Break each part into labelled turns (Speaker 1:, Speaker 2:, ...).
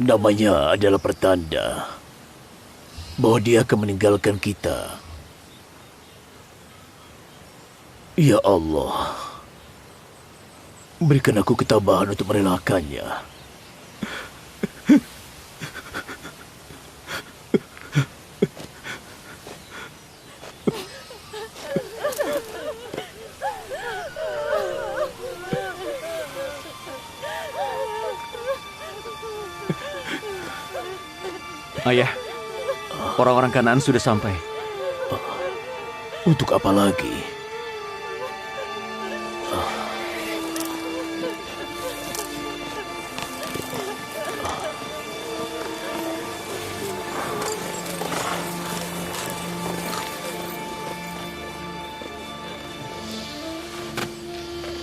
Speaker 1: Namanya adalah pertanda bahwa dia akan meninggalkan kita. Ya Allah, berikan aku ketabahan untuk merelakannya.
Speaker 2: Ayah, orang-orang Kanaan sudah sampai.
Speaker 1: Untuk apa lagi?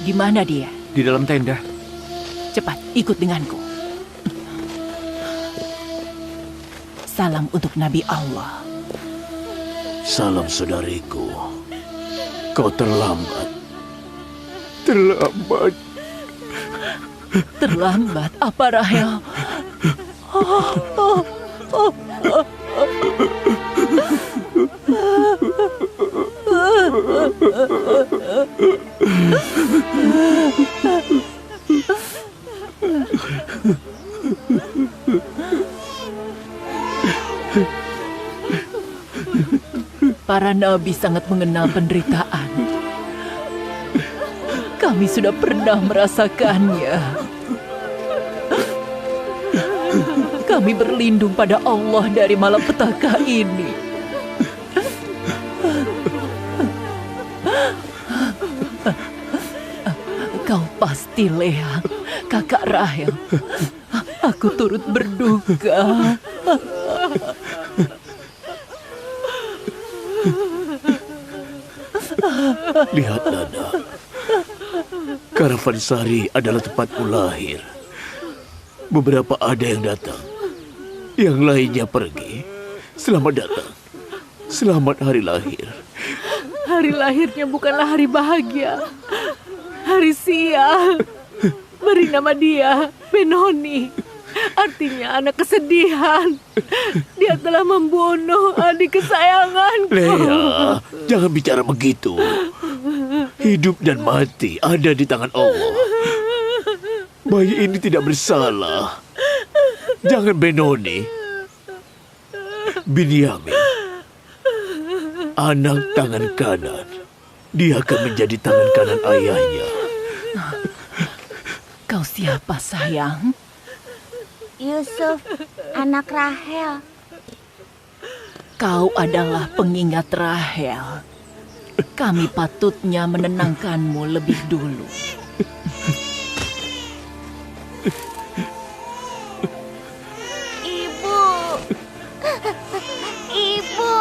Speaker 3: Di mana dia?
Speaker 2: Di dalam tenda.
Speaker 3: Cepat, ikut denganku. Salam untuk Nabi Allah.
Speaker 1: Salam saudariku. Kau terlambat. Terlambat.
Speaker 3: Terlambat? Apa, Rahel? Para nabi sangat mengenal penderitaan. Kami sudah pernah merasakannya. Kami berlindung pada Allah dari malapetaka ini. Kau pasti Lea, kakak Rahel. Aku turut berduka.
Speaker 1: Lihat, Nana. Karavansari adalah tempatmu lahir. Beberapa ada yang datang, yang lainnya pergi. Selamat datang. Selamat hari lahir.
Speaker 4: Hari lahirnya bukanlah hari bahagia. Hari sial. Beri nama dia Benoni. Artinya anak kesedihan. Dia telah membunuh adik kesayanganku.
Speaker 1: Lea, jangan bicara begitu. Hidup dan mati ada di tangan Allah. Bayi ini tidak bersalah. Jangan Benoni. Binyamin, anak tangan kanan. Dia akan menjadi tangan kanan ayahnya.
Speaker 3: Kau siapa, sayang?
Speaker 5: Yusuf, anak Rahel.
Speaker 3: Kau adalah pengingat Rahel. Kami patutnya menenangkanmu lebih dulu.
Speaker 5: Ibu. Ibu.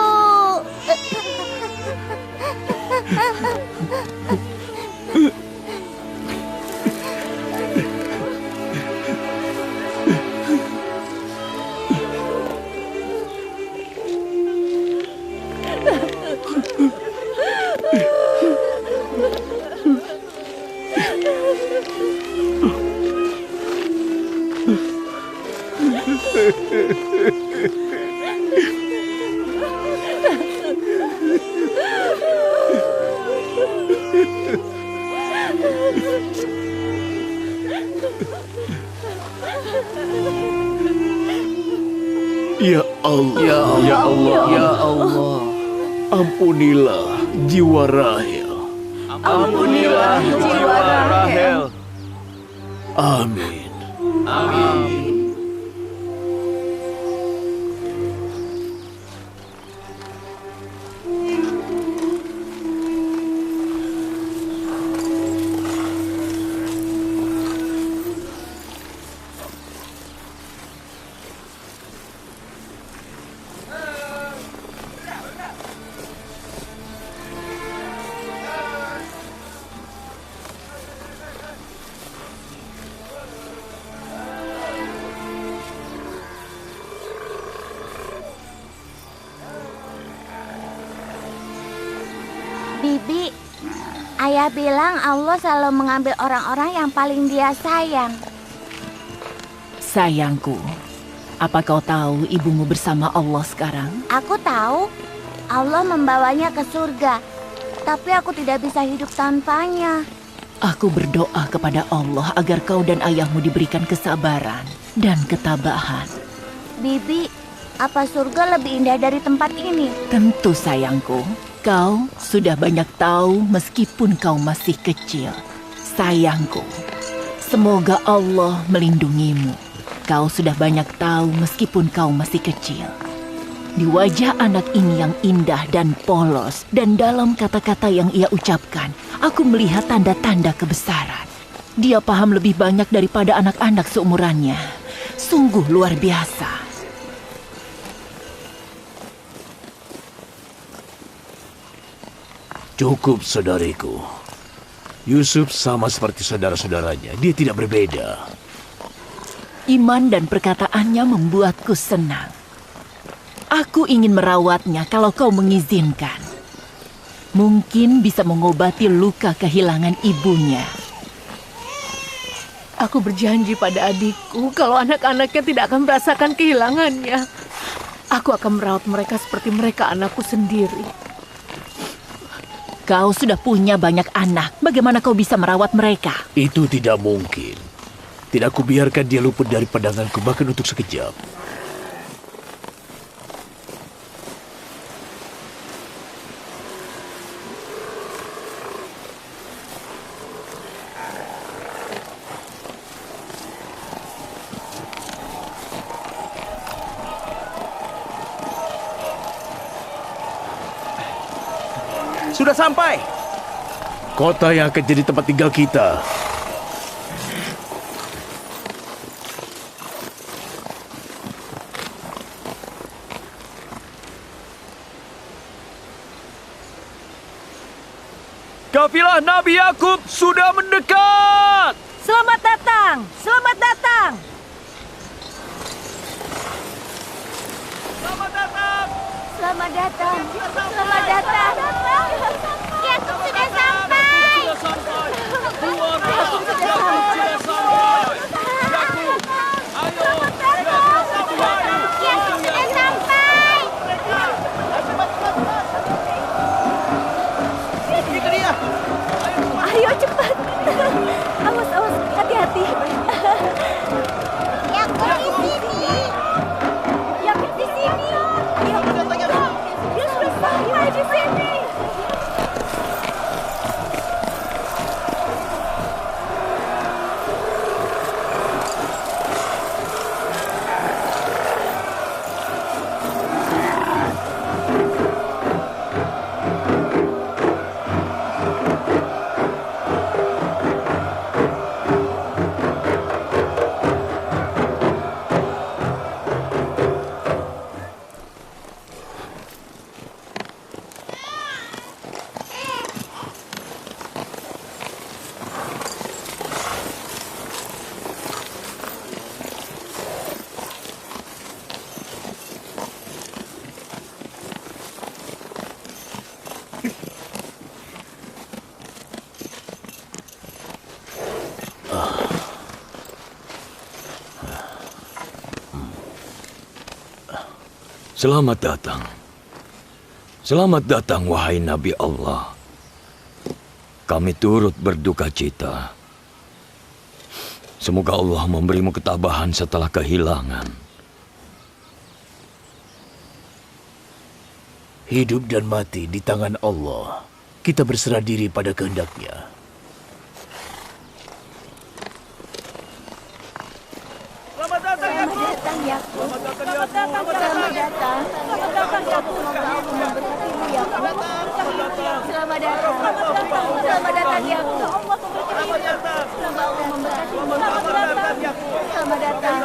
Speaker 1: Ya Allah,
Speaker 2: Ya Allah, ya Allah.
Speaker 1: ampunilah jiwa Rahel.
Speaker 2: Ampunilah jiwa Rahel.
Speaker 1: Amin.
Speaker 2: Amin.
Speaker 5: Bibi, ayah bilang Allah selalu mengambil orang-orang yang paling dia sayang.
Speaker 3: Sayangku, Apa kau tahu ibumu bersama Allah sekarang?
Speaker 5: Aku tahu Allah membawanya ke surga, tapi aku tidak bisa hidup tanpanya.
Speaker 3: Aku berdoa kepada Allah agar kau dan ayahmu diberikan kesabaran dan ketabahan.
Speaker 5: Bibi, apa surga lebih indah dari tempat ini?
Speaker 3: Tentu sayangku, kau sudah banyak tahu meskipun kau masih kecil. Sayangku, semoga Allah melindungimu. Kau sudah banyak tahu meskipun kau masih kecil. Di wajah anak ini yang indah dan polos, dan dalam kata-kata yang ia ucapkan, aku melihat tanda-tanda kebesaran. Dia paham lebih banyak daripada anak-anak seumurannya. Sungguh luar biasa.
Speaker 1: Cukup, saudariku. Yusuf sama seperti saudara-saudaranya. Dia tidak berbeda.
Speaker 3: Iman dan perkataannya membuatku senang. Aku ingin merawatnya kalau kau mengizinkan. Mungkin bisa mengobati luka kehilangan ibunya.
Speaker 4: Aku berjanji pada adikku kalau anak-anaknya tidak akan merasakan kehilangannya. Aku akan merawat mereka seperti mereka anakku sendiri.
Speaker 3: Kau sudah punya banyak anak. Bagaimana kau bisa merawat mereka?
Speaker 1: Itu tidak mungkin. Tidak kubiarkan dia luput dari pandanganku bahkan untuk sekejap.
Speaker 2: Sudah sampai.
Speaker 1: Kota yang akan jadi tempat tinggal kita.
Speaker 2: Kafilah Nabi Yakub sudah mendekat.
Speaker 4: Selamat datang! Selamat datang!
Speaker 5: Selamat datang. Selamat datang. Yakub sudah sampai. Yakub sudah sampai. Yakub sudah sampai.
Speaker 4: Ayo cepat! Awas, awas, hati-hati!
Speaker 5: Yakub di sini.
Speaker 4: Yakub di sini! Dia sudah sampai di sini!
Speaker 6: Selamat datang. Selamat datang, wahai Nabi Allah. Kami turut berduka cita. Semoga Allah memberimu ketabahan setelah kehilangan.
Speaker 1: Hidup dan mati di tangan Allah. Kita berserah diri pada kehendak-Nya.
Speaker 5: Selamat datang Yakub. Selamat datang. Semoga Allah memberkatimu Yakub. Selamat datang. Selamat datang Yakub. Semoga Allah memberkatimu. Selamat datang.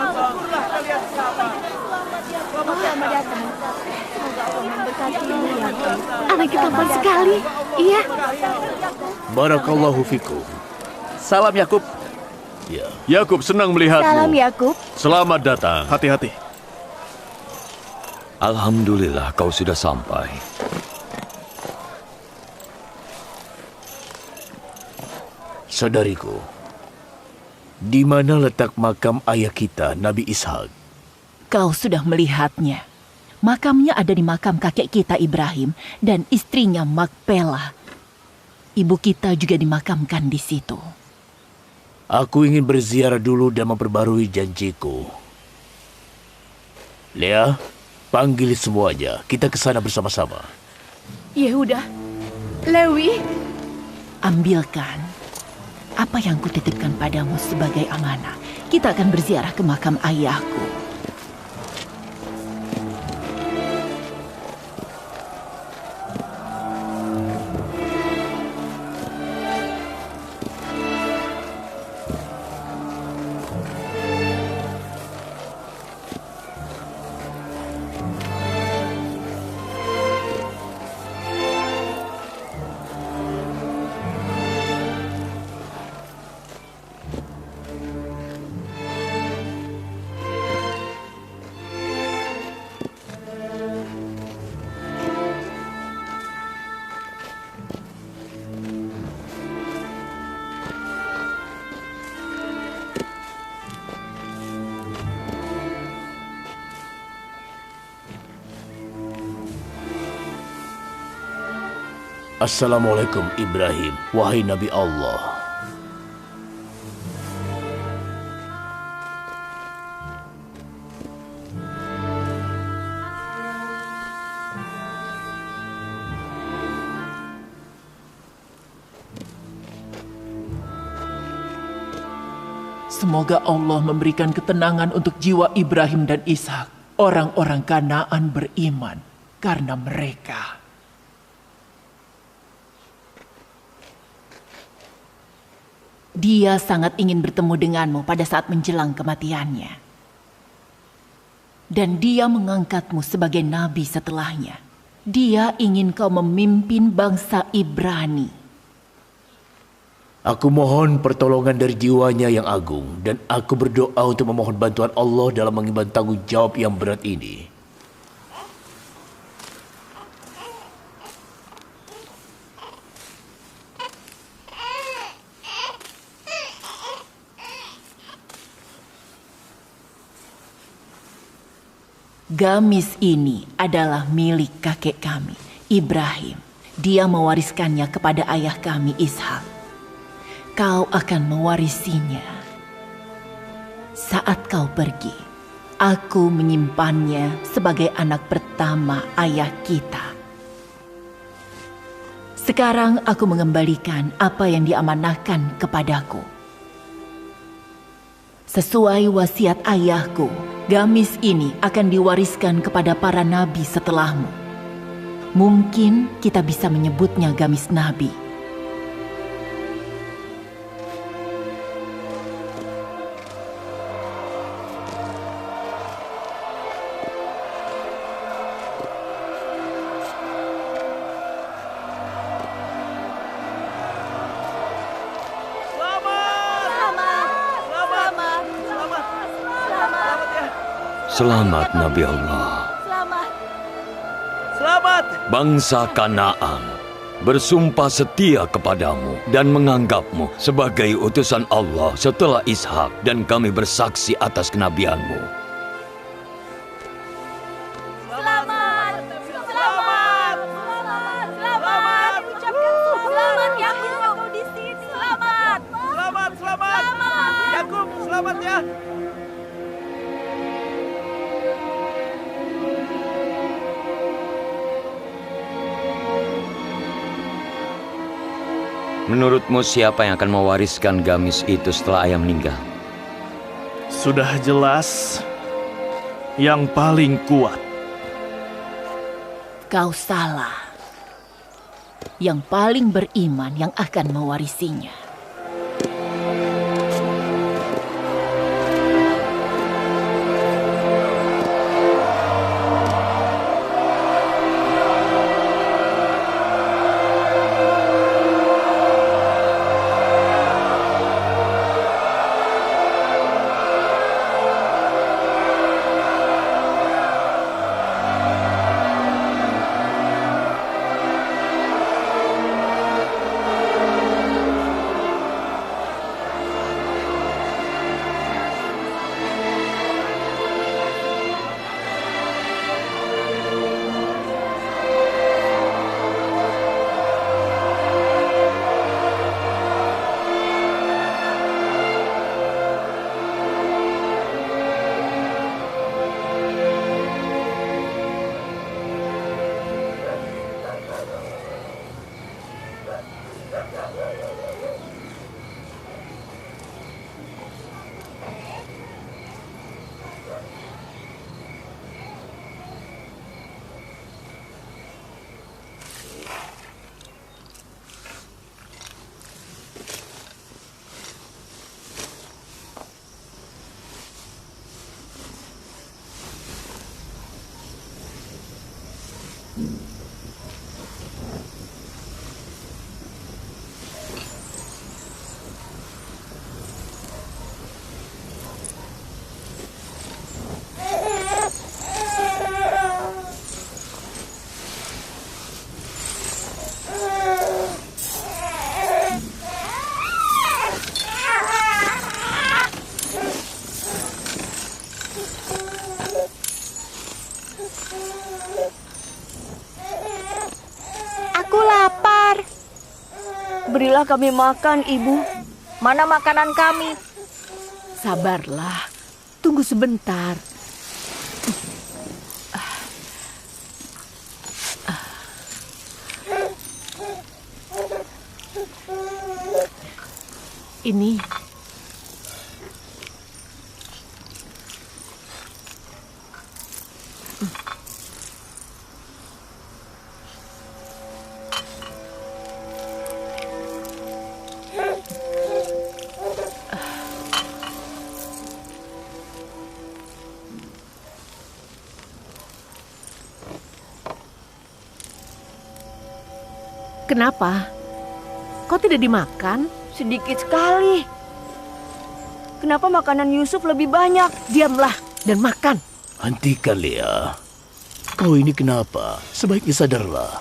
Speaker 5: Selamat datang. Semoga Allah memberkatimu Yakub.
Speaker 4: Anaknya tampan sekali. Iya.
Speaker 1: Barakallahu fikum.
Speaker 2: Salam Yakub.
Speaker 1: Ya.
Speaker 2: Yakub senang melihatmu.
Speaker 5: Salam Yakub.
Speaker 2: Selamat datang.
Speaker 7: Hati-hati.
Speaker 6: Alhamdulillah kau sudah sampai.
Speaker 1: Saudariku, di mana letak makam ayah kita, Nabi Ishak?
Speaker 3: Kau sudah melihatnya. Makamnya ada di makam kakek kita Ibrahim dan istrinya Makpelah. Ibu kita juga dimakamkan di situ.
Speaker 1: Aku ingin berziarah dulu dan memperbarui janjiku. Lea, panggil semuanya. Kita ke sana bersama-sama.
Speaker 4: Yehuda, Lewi,
Speaker 3: Ambilkan apa yang kutitipkan padamu sebagai amanah. Kita akan berziarah ke makam ayahku.
Speaker 1: Assalamualaikum Ibrahim, wahai Nabi Allah.
Speaker 3: Semoga Allah memberikan ketenangan untuk jiwa Ibrahim dan Ishak. Orang-orang Kanaan beriman karena mereka. Dia sangat ingin bertemu denganmu pada saat menjelang kematiannya. Dan dia mengangkatmu sebagai nabi setelahnya. Dia ingin kau memimpin bangsa Ibrani.
Speaker 1: Aku mohon pertolongan dari jiwanya yang agung, dan aku berdoa untuk memohon bantuan Allah dalam mengemban tanggung jawab yang berat ini.
Speaker 3: Gamis ini adalah milik kakek kami, Ibrahim. Dia mewariskannya kepada ayah kami, Ishak. Kau akan mewarisinya. Saat kau pergi, aku menyimpannya sebagai anak pertama ayah kita. Sekarang aku mengembalikan apa yang diamanahkan kepadaku. Sesuai wasiat ayahku, gamis ini akan diwariskan kepada para nabi setelahmu. Mungkin kita bisa menyebutnya gamis nabi.
Speaker 6: Selamat Nabi Allah.
Speaker 2: Selamat!
Speaker 6: Bangsa Kanaan bersumpah setia kepadamu dan menganggapmu sebagai utusan Allah setelah Ishak, dan kami bersaksi atas kenabianmu.
Speaker 5: Selamat! Selamat! Selamat! Selamat! Ucapkan selamat ya kau di sini. Selamat!
Speaker 2: Selamat! Selamat! Yakub, selamat ya!
Speaker 6: Menurutmu siapa yang akan mewariskan gamis itu setelah ayah meninggal?
Speaker 7: Sudah jelas, yang paling kuat.
Speaker 3: Kau salah. Yang paling beriman yang akan mewarisinya.
Speaker 8: Aku lapar. Berilah kami makan, Ibu. Mana makanan kami?
Speaker 4: Sabarlah, tunggu sebentar. Ini. Kenapa? Kau tidak dimakan?
Speaker 8: Sedikit sekali. Kenapa makanan Yusuf lebih banyak?
Speaker 4: Diamlah dan makan.
Speaker 1: Hentikan, Lea. Kau ini kenapa? Sebaiknya sadarlah.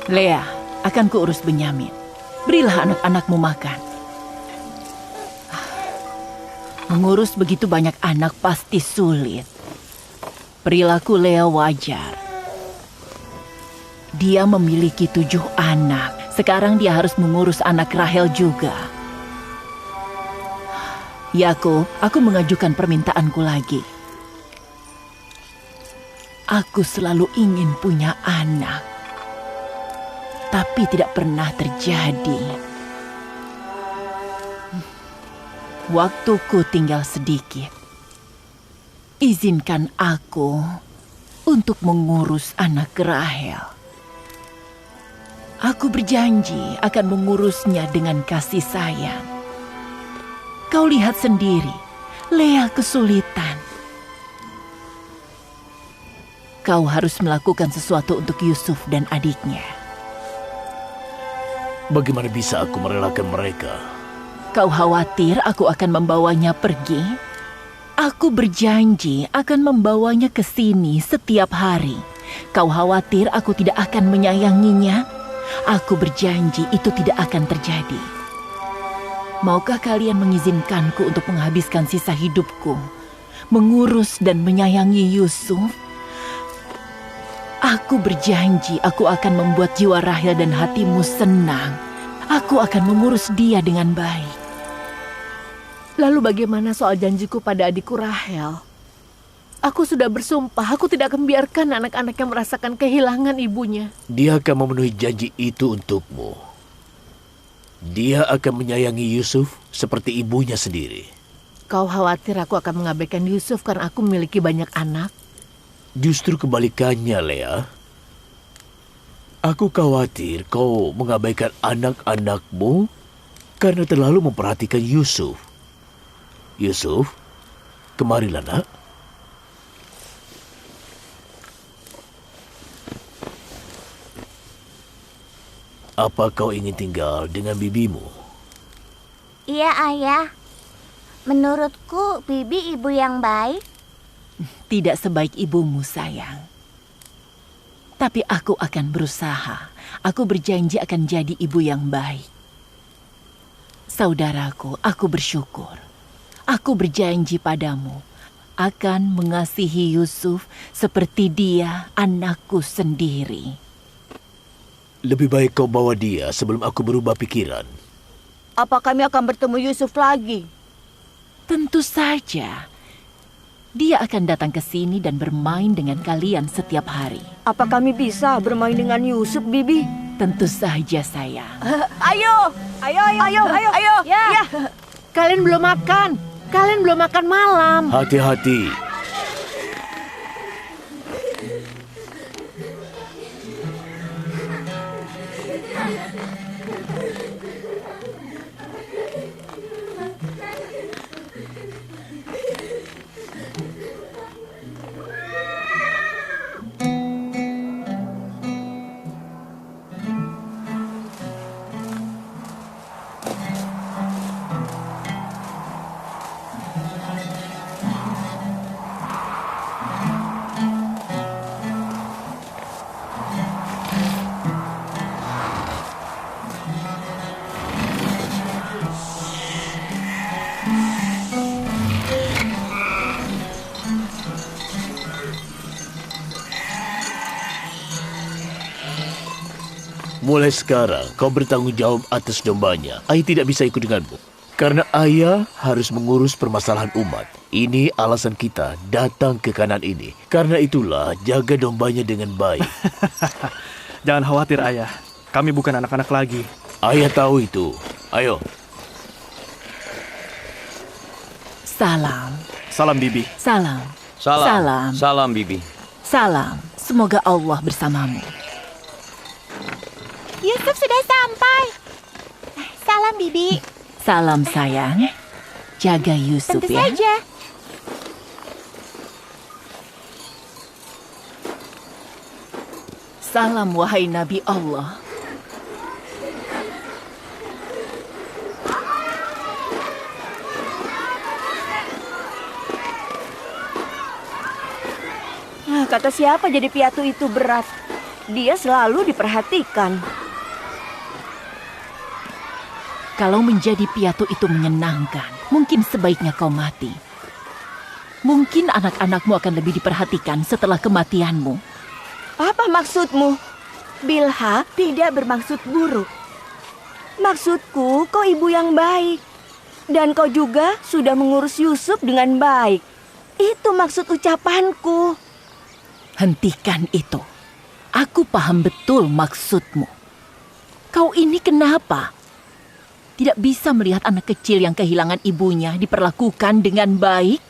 Speaker 3: Lea, akan kuurus Benyamin. Berilah anak-anakmu makan. Mengurus begitu banyak anak pasti sulit. Perilaku Lea wajar. Dia memiliki 7 anak. Sekarang dia harus mengurus anak Rahel juga. Yakub, aku mengajukan permintaanku lagi. Aku selalu ingin punya anak. Tapi tidak pernah terjadi. Waktuku tinggal sedikit. Izinkan aku untuk mengurus anak Rahel. Aku berjanji akan mengurusnya dengan kasih sayang. Kau lihat sendiri, Lea kesulitan. Kau harus melakukan sesuatu untuk Yusuf dan adiknya.
Speaker 1: Bagaimana bisa aku merelakan mereka?
Speaker 3: Kau khawatir aku akan membawanya pergi? Aku berjanji akan membawanya ke sini setiap hari. Kau khawatir aku tidak akan menyayanginya? Aku berjanji itu tidak akan terjadi. Maukah kalian mengizinkanku untuk menghabiskan sisa hidupku, mengurus dan menyayangi Yusuf? Aku berjanji aku akan membuat jiwa Rahel dan hatimu senang. Aku akan mengurus dia dengan baik.
Speaker 4: Lalu bagaimana soal janjiku pada adikku Rahel? Aku sudah bersumpah, aku tidak akan biarkan anak-anak yang merasakan kehilangan ibunya.
Speaker 1: Dia akan memenuhi janji itu untukmu. Dia akan menyayangi Yusuf seperti ibunya sendiri.
Speaker 4: Kau khawatir aku akan mengabaikan Yusuf karena aku memiliki banyak anak?
Speaker 1: Justru kebalikannya, Lea. Aku khawatir kau mengabaikan anak-anakmu karena terlalu memperhatikan Yusuf. Yusuf, kemarilah, nak. Apa kau ingin tinggal dengan bibimu?
Speaker 5: Iya, Ayah. Menurutku, Bibi ibu yang baik.
Speaker 3: Tidak sebaik ibumu, sayang. Tapi aku akan berusaha. Aku berjanji akan jadi ibu yang baik. Saudaraku, aku bersyukur. Aku berjanji padamu akan mengasihi Yusuf seperti dia anakku sendiri.
Speaker 1: Lebih baik kau bawa dia sebelum aku berubah pikiran.
Speaker 8: Apa kami akan bertemu Yusuf lagi?
Speaker 3: Tentu saja. Dia akan datang ke sini dan bermain dengan kalian setiap hari.
Speaker 8: Apa kami bisa bermain dengan Yusuf, Bibi?
Speaker 3: Tentu saja, sayang.
Speaker 8: Ayo, ayo, ayo, ayo, ayo, ayo. Ya.
Speaker 4: Kalian belum makan. Kalian belum makan malam.
Speaker 1: Hati-hati. mulai sekarang kau bertanggung jawab atas dombanya. Ayah tidak bisa ikut denganmu. Karena ayah harus mengurus permasalahan umat. Ini alasan kita datang ke kanan ini. Karena itulah jaga dombanya dengan baik.
Speaker 7: Jangan khawatir, Ayah. Kami bukan anak-anak lagi.
Speaker 1: Ayah tahu itu. Ayo.
Speaker 3: Salam.
Speaker 7: Salam, Bibi.
Speaker 3: Salam.
Speaker 6: Salam.
Speaker 3: Salam.
Speaker 6: Salam, Bibi.
Speaker 3: Salam. Semoga Allah bersamamu.
Speaker 5: Yusuf sudah sampai. Salam, Bibi.
Speaker 3: Salam sayang. Jaga Yusuf
Speaker 5: Tentu
Speaker 3: ya.
Speaker 5: saja.
Speaker 3: Salam wahai Nabi Allah.
Speaker 8: Kata siapa jadi piatu itu berat? Dia selalu diperhatikan.
Speaker 3: Kalau menjadi piatu itu menyenangkan, mungkin sebaiknya kau mati. Mungkin anak-anakmu akan lebih diperhatikan setelah kematianmu.
Speaker 8: Apa maksudmu? Bilha tidak bermaksud buruk. Maksudku, kau ibu yang baik. Dan kau juga sudah mengurus Yusuf dengan baik. Itu maksud ucapanku.
Speaker 3: Hentikan itu. Aku paham betul maksudmu. Kau ini kenapa? Tidak bisa melihat anak kecil yang kehilangan ibunya diperlakukan dengan baik?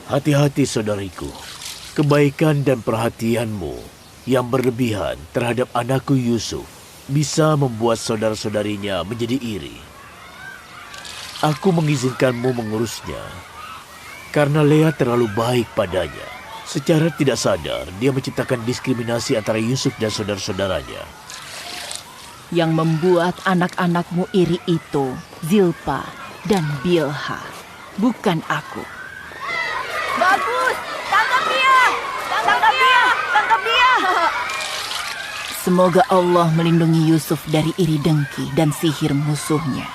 Speaker 1: Hati-hati saudariku, kebaikan dan perhatianmu yang berlebihan terhadap anakku Yusuf bisa membuat saudara-saudarinya menjadi iri. Aku mengizinkanmu mengurusnya karena Lea terlalu baik padanya. Secara tidak sadar, dia menciptakan diskriminasi antara Yusuf dan saudara-saudaranya.
Speaker 3: Yang membuat anak-anakmu iri itu Zilpa dan Bilha, bukan aku.
Speaker 8: Bagus! Tangkap dia! Tangkap dia! Tangkap dia!
Speaker 3: Semoga Allah melindungi Yusuf dari iri dengki dan sihir musuhnya.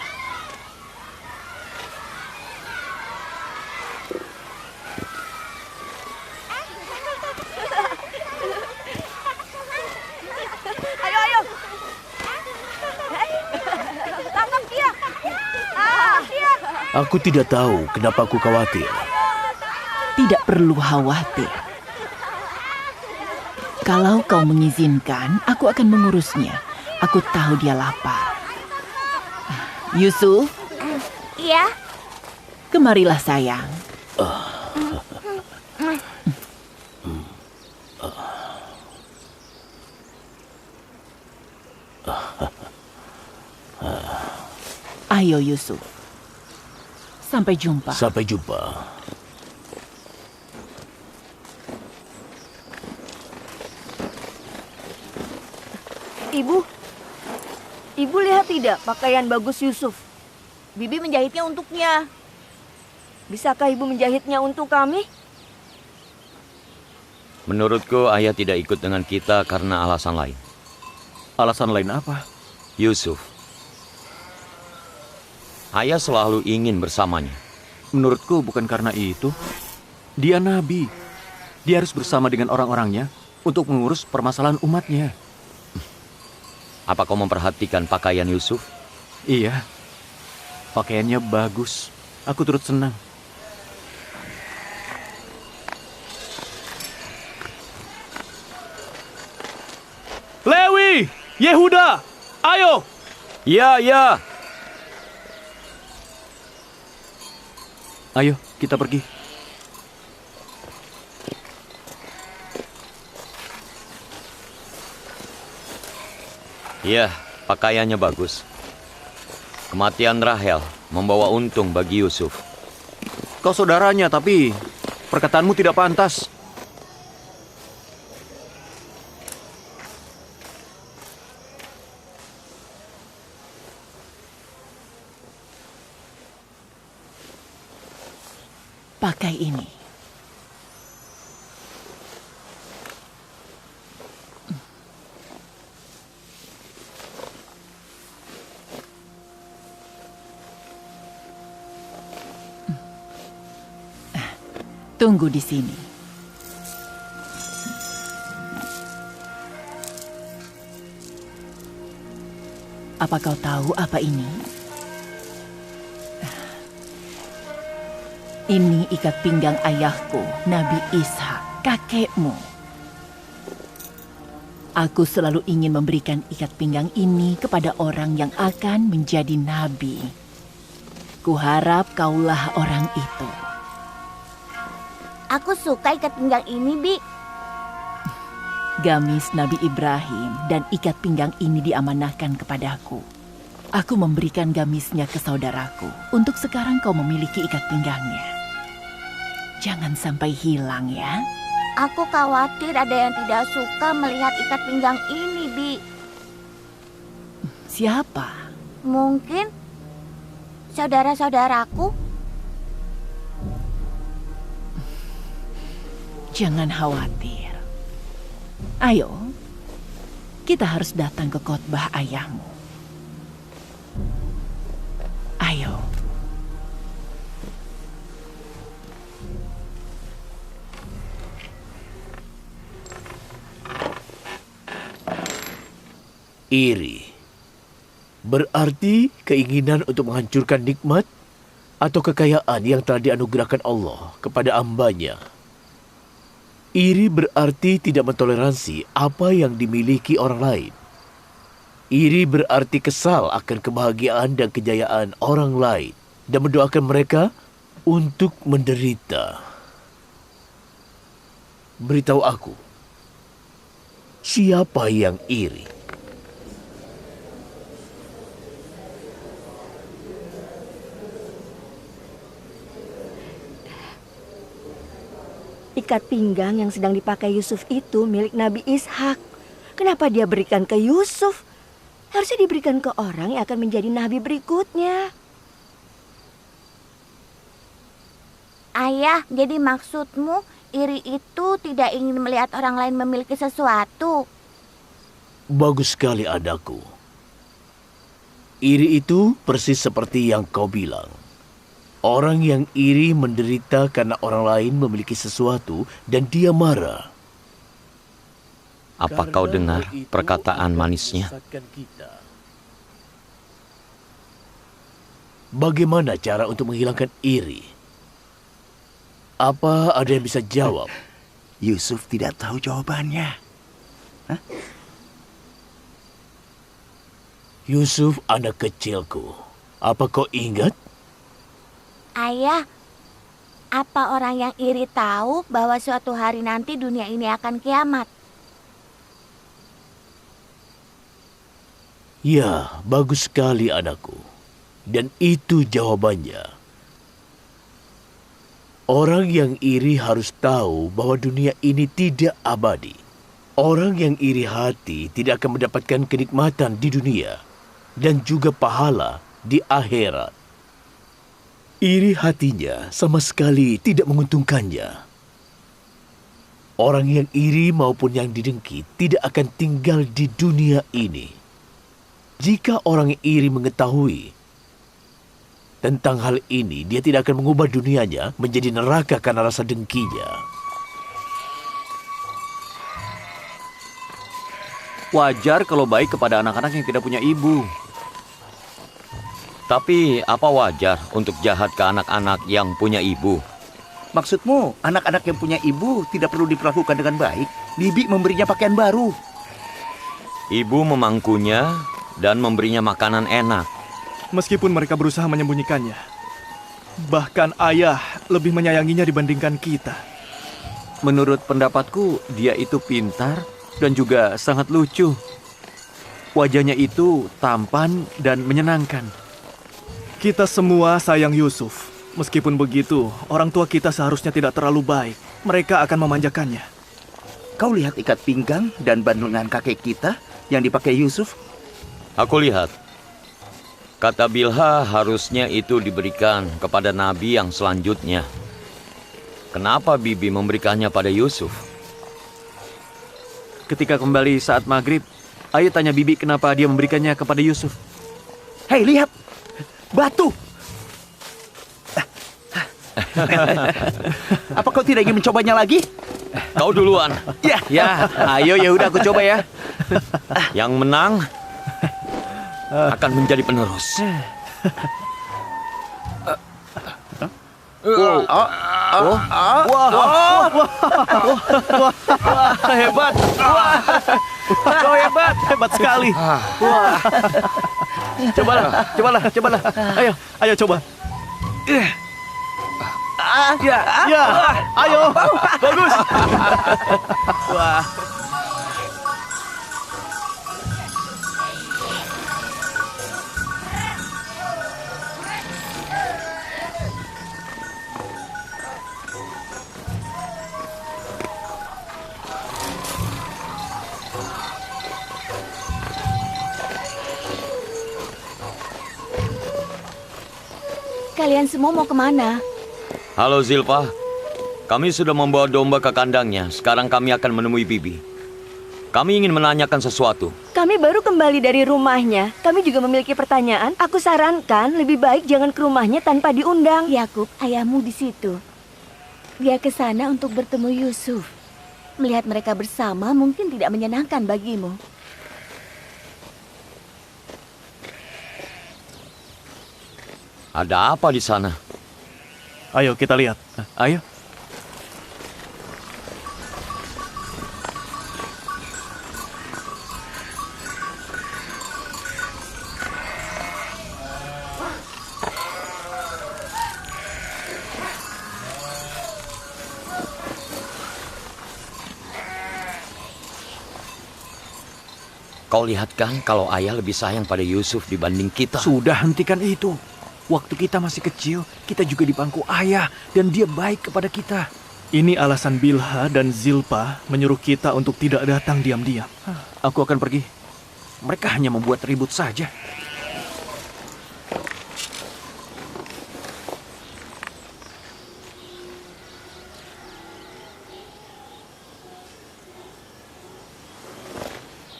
Speaker 8: Ayo, ayo! Tangkap dia! Dia!
Speaker 1: Aku tidak tahu kenapa aku khawatir.
Speaker 3: Tidak perlu khawatir. Kalau kau mengizinkan, aku akan mengurusnya. Aku tahu dia lapar. Yusuf,
Speaker 5: Iya.
Speaker 3: kemarilah sayang. Ayo Yusuf. Sampai jumpa.
Speaker 1: Sampai jumpa.
Speaker 8: Ibu lihat tidak pakaian bagus Yusuf? Bibi menjahitnya untuknya. Bisakah ibu menjahitnya untuk kami?
Speaker 6: Menurutku ayah tidak ikut dengan kita karena alasan lain.
Speaker 2: Alasan lain apa?
Speaker 6: Yusuf. Ayah selalu ingin bersamanya.
Speaker 2: Menurutku bukan karena itu. Dia nabi. Dia harus bersama dengan orang-orangnya untuk mengurus permasalahan umatnya.
Speaker 6: Apa kau memperhatikan pakaian Yusuf?
Speaker 2: Iya. Pakaiannya bagus. Aku turut senang.
Speaker 7: Lewi! Yehuda! Ayo!
Speaker 6: Ya, ya.
Speaker 2: Ayo, kita pergi.
Speaker 6: Ya, pakaiannya bagus. Kematian Rahel membawa untung bagi Yusuf.
Speaker 2: Kau saudaranya, tapi perkataanmu tidak pantas.
Speaker 3: pakai ini. Tunggu di sini. Apa kau tahu apa ini? Ini ikat pinggang ayahku, Nabi Ishak, kakekmu. Aku selalu ingin memberikan ikat pinggang ini kepada orang yang akan menjadi nabi. Kuharap kaulah orang itu.
Speaker 5: Aku suka ikat pinggang ini, Bi.
Speaker 3: Gamis Nabi Ibrahim dan ikat pinggang ini diamanahkan kepadaku. Aku memberikan gamisnya ke saudaraku. Untuk sekarang kau memiliki ikat pinggangnya. Jangan sampai hilang ya.
Speaker 5: Aku khawatir ada yang tidak suka melihat ikat pinggang ini, Bi.
Speaker 3: Siapa?
Speaker 5: Mungkin saudara-saudaraku.
Speaker 3: Jangan khawatir. Ayo, kita harus datang ke khotbah ayahmu. Ayo.
Speaker 1: Iri berarti keinginan untuk menghancurkan nikmat atau kekayaan yang telah dianugerahkan Allah kepada hamba-Nya. Iri berarti tidak mentoleransi apa yang dimiliki orang lain. Iri berarti kesal akan kebahagiaan dan kejayaan orang lain dan mendoakan mereka untuk menderita. Beritahu aku, siapa yang iri?
Speaker 8: Ikat pinggang yang sedang dipakai Yusuf itu milik Nabi Ishak. Kenapa dia berikan ke Yusuf? Harusnya diberikan ke orang yang akan menjadi nabi berikutnya.
Speaker 5: Ayah, jadi maksudmu iri itu tidak ingin melihat orang lain memiliki sesuatu?
Speaker 1: Bagus sekali, anakku. Iri itu persis seperti yang kau bilang. Orang yang iri menderita karena orang lain memiliki sesuatu dan dia marah.
Speaker 2: Apa kau dengar perkataan manisnya?
Speaker 1: Bagaimana cara untuk menghilangkan iri? Apa ada yang bisa jawab?
Speaker 9: Yusuf tidak tahu jawabannya. Hah?
Speaker 1: Yusuf, anak kecilku. Apa kau ingat?
Speaker 5: Ayah, apa orang yang iri tahu bahwa suatu hari nanti dunia ini akan kiamat?
Speaker 1: Ya, bagus sekali anakku. Dan itu jawabannya. Orang yang iri harus tahu bahwa dunia ini tidak abadi. Orang yang iri hati tidak akan mendapatkan kenikmatan di dunia dan juga pahala di akhirat. Iri hatinya sama sekali tidak menguntungkannya. Orang yang iri maupun yang didengki tidak akan tinggal di dunia ini. Jika orang yang iri mengetahui tentang hal ini, dia tidak akan mengubah dunianya menjadi neraka karena rasa dengkinya.
Speaker 2: Wajar kalau baik kepada anak-anak yang tidak punya ibu. Tapi apa wajar untuk jahat ke anak-anak yang punya ibu?
Speaker 9: Maksudmu, anak-anak yang punya ibu tidak perlu diperlakukan dengan baik? Bibi memberinya pakaian baru.
Speaker 2: Ibu memangkunya dan memberinya makanan enak.
Speaker 7: Meskipun mereka berusaha menyembunyikannya. Bahkan ayah lebih menyayanginya dibandingkan kita.
Speaker 2: Menurut pendapatku, dia itu pintar dan juga sangat lucu. Wajahnya itu tampan dan menyenangkan.
Speaker 7: Kita semua sayang Yusuf. Meskipun begitu, orang tua kita seharusnya tidak terlalu baik. Mereka akan memanjakannya.
Speaker 9: Kau lihat ikat pinggang dan bandungan kakek kita yang dipakai Yusuf?
Speaker 6: Aku lihat. Kata Bilha harusnya itu diberikan kepada nabi yang selanjutnya. Kenapa Bibi memberikannya pada Yusuf?
Speaker 2: Ketika kembali saat maghrib, ayah tanya Bibi kenapa dia memberikannya kepada Yusuf.
Speaker 9: Hei, lihat! Batu! Apa kau tidak ingin mencobanya lagi?
Speaker 6: Kau duluan.
Speaker 2: Ya, ayo ya udah aku coba ya.
Speaker 6: Yang menang akan menjadi penerus.
Speaker 2: Hebat. Kau hebat.
Speaker 7: Hebat sekali. Wah. Cobalah. Ayo coba. Ya, ayo. Bagus. Wah.
Speaker 8: Kalian semua mau kemana?
Speaker 6: Halo Zilpa, kami sudah membawa domba ke kandangnya. Sekarang kami akan menemui Bibi. Kami ingin menanyakan sesuatu.
Speaker 8: Kami baru kembali dari rumahnya. Kami juga memiliki pertanyaan. Aku sarankan lebih baik jangan ke rumahnya tanpa diundang.
Speaker 5: Yakub, ayahmu di situ. Dia ke sana untuk bertemu Yusuf. Melihat mereka bersama mungkin tidak menyenangkan bagimu.
Speaker 6: Ada apa di sana?
Speaker 7: Ayo kita lihat.
Speaker 2: Ayo.
Speaker 6: Kau lihat kan kalau ayah lebih sayang pada Yusuf dibanding kita.
Speaker 2: Sudah hentikan itu. Waktu kita masih kecil, kita juga di bangku ayah dan dia baik kepada kita.
Speaker 7: Ini alasan Bilha dan Zilpa menyuruh kita untuk tidak datang diam-diam.
Speaker 2: Aku akan pergi. Mereka hanya membuat ribut saja.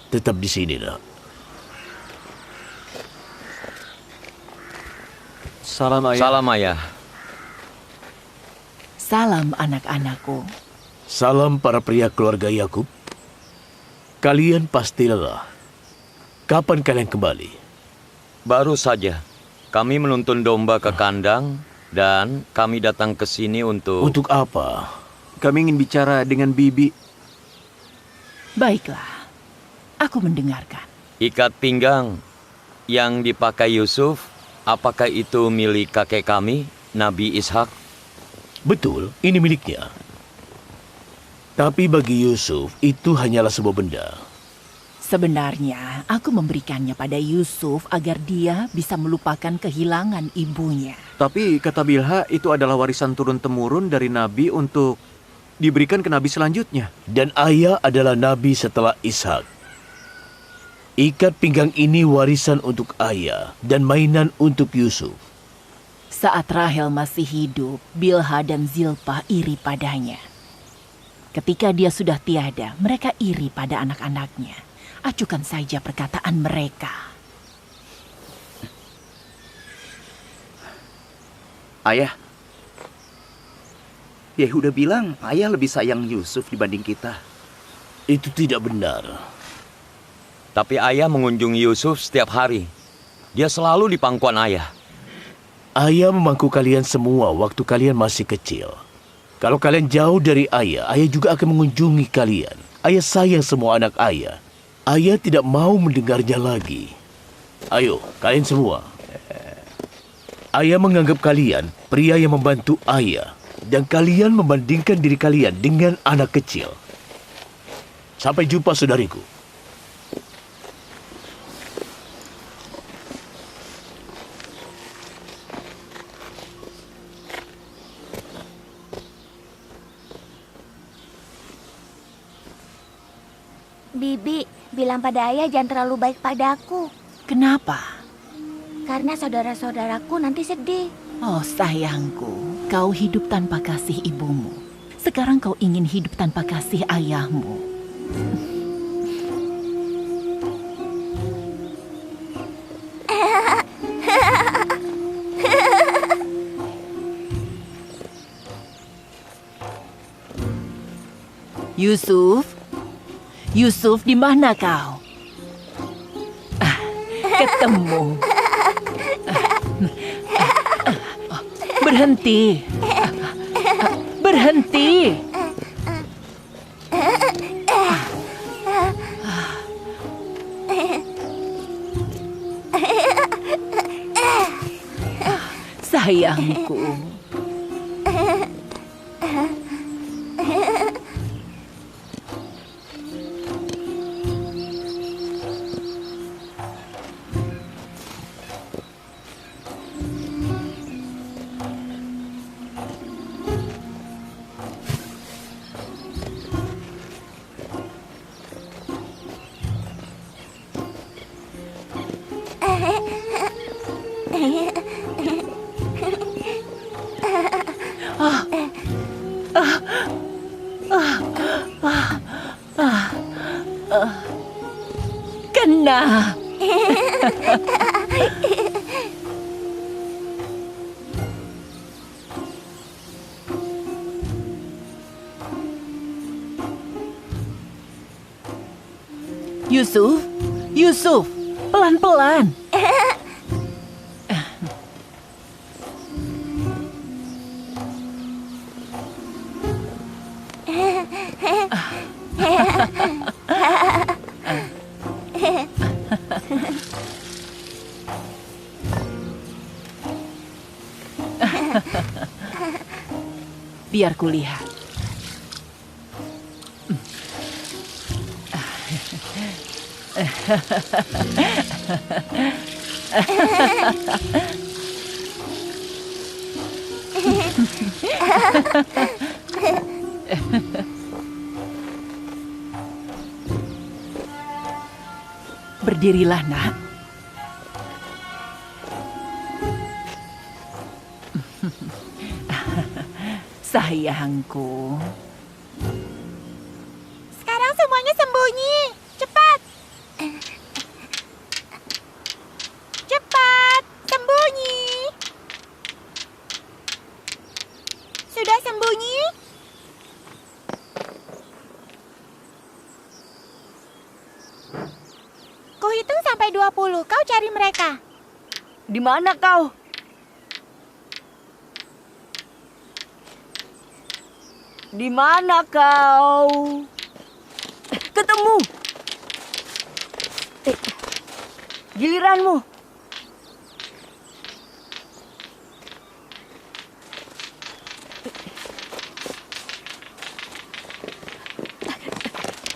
Speaker 1: Tetap di sini, nak.
Speaker 2: Salam ayah.
Speaker 6: Salam ayah.
Speaker 3: Salam anak-anakku.
Speaker 1: Salam para pria keluarga Yakub. Kalian pasti lelah. Kapan kalian kembali?
Speaker 6: Baru saja. Kami menuntun domba ke kandang dan kami datang ke sini untuk...
Speaker 1: Untuk apa?
Speaker 2: Kami ingin bicara dengan Bibi.
Speaker 3: Baiklah, aku mendengarkan.
Speaker 6: Ikat pinggang yang dipakai Yusuf, apakah itu milik kakek kami, Nabi Ishak?
Speaker 1: Betul, ini miliknya. Tapi bagi Yusuf, itu hanyalah sebuah benda.
Speaker 3: Sebenarnya, aku memberikannya pada Yusuf agar dia bisa melupakan kehilangan ibunya.
Speaker 2: Tapi kata Bilha itu adalah warisan turun-temurun dari Nabi untuk diberikan ke Nabi selanjutnya.
Speaker 1: Dan ayah adalah Nabi setelah Ishak. Ikat pinggang ini warisan untuk ayah dan mainan untuk Yusuf.
Speaker 3: Saat Rahel masih hidup, Bilha dan Zilpah iri padanya. Ketika dia sudah tiada, mereka iri pada anak-anaknya. Acuhkan saja perkataan mereka.
Speaker 9: Ayah, Yehuda bilang ayah lebih sayang Yusuf dibanding kita.
Speaker 1: Itu tidak benar.
Speaker 6: Tapi ayah mengunjungi Yusuf setiap hari. Dia selalu di pangkuan ayah.
Speaker 1: Ayah memangku kalian semua waktu kalian masih kecil. Kalau kalian jauh dari ayah, ayah juga akan mengunjungi kalian. Ayah sayang semua anak ayah. Ayah tidak mau mendengarnya lagi. Ayo, kalian semua. Ayah menganggap kalian pria yang membantu ayah. Dan kalian membandingkan diri kalian dengan anak kecil. Sampai jumpa, saudariku.
Speaker 5: Bibi, bilang pada ayah jangan terlalu baik padaku.
Speaker 3: Kenapa?
Speaker 5: Karena saudara-saudaraku nanti sedih.
Speaker 3: Oh sayangku, kau hidup tanpa kasih ibumu. Sekarang kau ingin hidup tanpa kasih ayahmu. Yusuf, Yusuf, di mana kau? Ketemu. Berhenti. Berhenti. Sayangku. Kena. Yusuf, Yusuf, pelan-pelan. Biar kulihat. Berdirilah, nak. Sayangku.
Speaker 5: Sekarang semuanya sembunyi. Cepat. Cepat, sembunyi. Sudah sembunyi? Kuhitung sampai 20. Kau cari mereka.
Speaker 8: Di mana kau? Di mana kau? Ketemu. Giliranmu.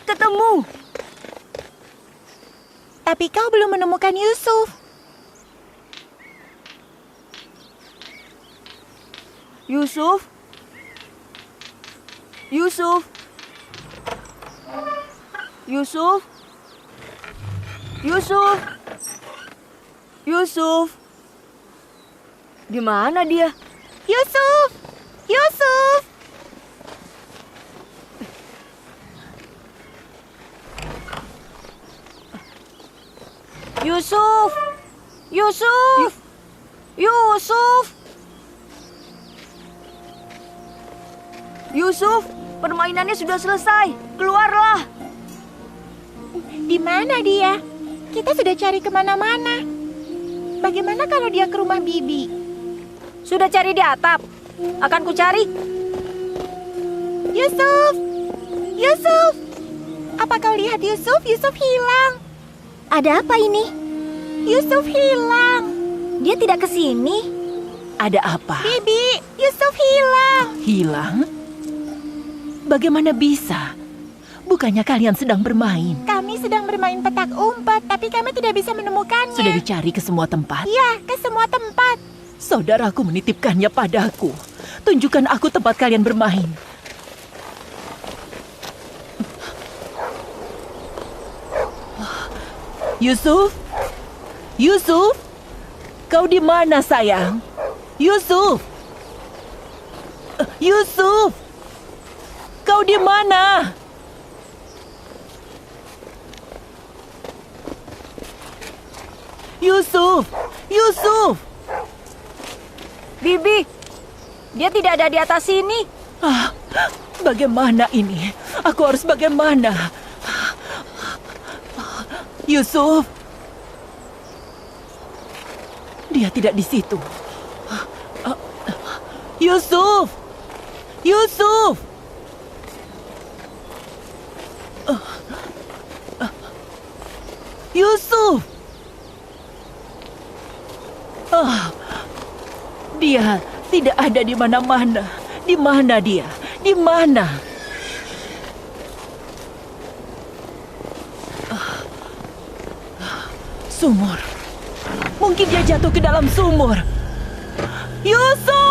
Speaker 8: Ketemu.
Speaker 5: Tapi kau belum menemukan Yusuf.
Speaker 8: Yusuf? Yusuf? Yusuf? Yusuf? Yusuf? Di mana dia?
Speaker 5: Yusuf! Yusuf!
Speaker 8: Yusuf! Yusuf! Yusuf! Yusuf, permainannya sudah selesai. Keluarlah.
Speaker 5: Di mana dia? Kita sudah cari kemana-mana. Bagaimana kalau dia ke rumah Bibi?
Speaker 8: Sudah cari di atap. Akan ku cari.
Speaker 5: Yusuf! Yusuf! Apa kau lihat Yusuf? Yusuf hilang.
Speaker 8: Ada apa ini?
Speaker 5: Yusuf hilang.
Speaker 8: Dia tidak ke sini.
Speaker 3: Ada apa?
Speaker 5: Bibi, Yusuf hilang.
Speaker 3: Hilang? Bagaimana bisa? Bukannya kalian sedang bermain?
Speaker 5: Kami sedang bermain petak umpet, tapi kami tidak bisa menemukannya.
Speaker 3: Sudah dicari ke semua tempat?
Speaker 5: Ya, ke semua tempat.
Speaker 3: Saudaraku menitipkannya padaku. Tunjukkan aku tempat kalian bermain. Yusuf? Yusuf? Kau di mana, sayang? Yusuf? Yusuf? Kau di mana? Yusuf! Yusuf!
Speaker 8: Bibi, dia tidak ada di atas sini.
Speaker 3: Bagaimana ini? Aku harus bagaimana? Yusuf! Dia tidak di situ. Yusuf! Yusuf! Yusuf! Dia tidak ada di mana-mana. Di mana dia? Di mana? Sumur. Mungkin dia jatuh ke dalam sumur. Yusuf!